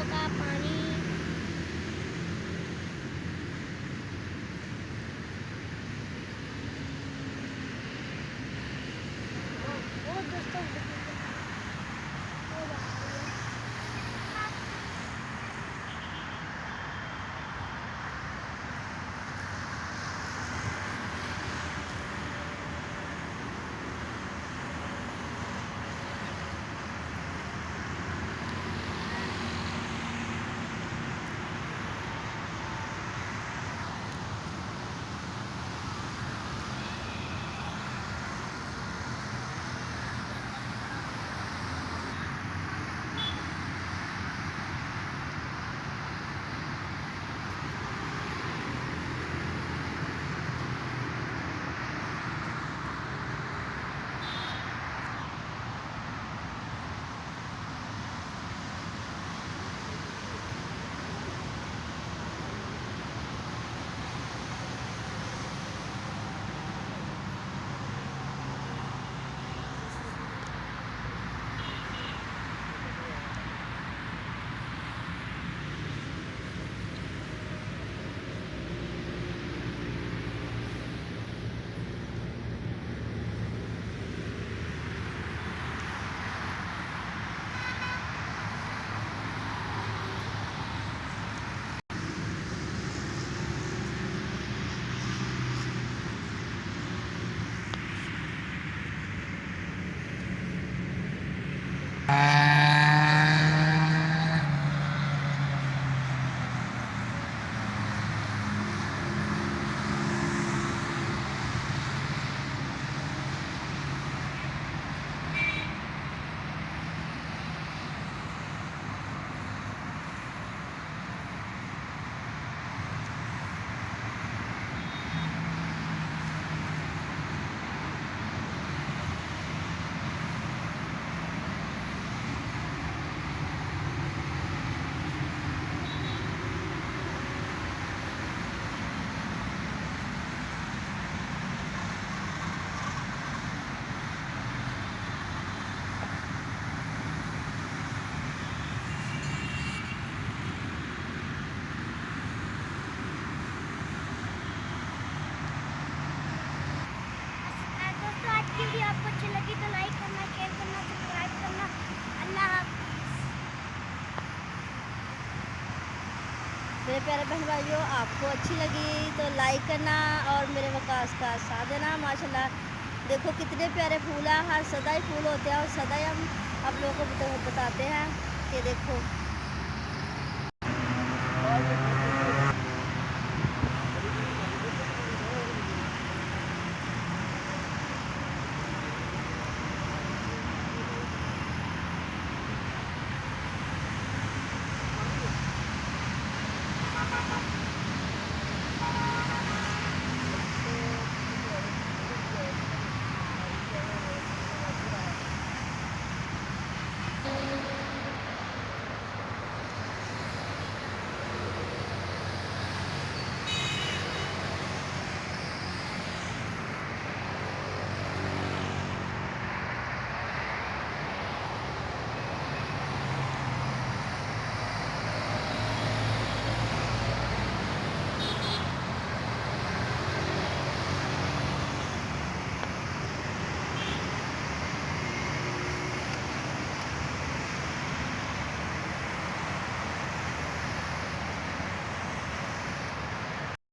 फूलों का पानी। वो दोस्तों आज की वीडियो आपको अच्छी लगी तो लाइक करना, शेयर करना, सब्सक्राइब करना। अल्लाह हाफ़िज़। मेरे प्यारे बहन भाइयों, आपको अच्छी लगी तो लाइक करना और मेरे वकास का साथ देना। माशाल्लाह देखो कितने प्यारे फूल हैं, हर सदा ही फूल होते हैं और सदा ही हम आप लोगों को बताते हैं कि देखो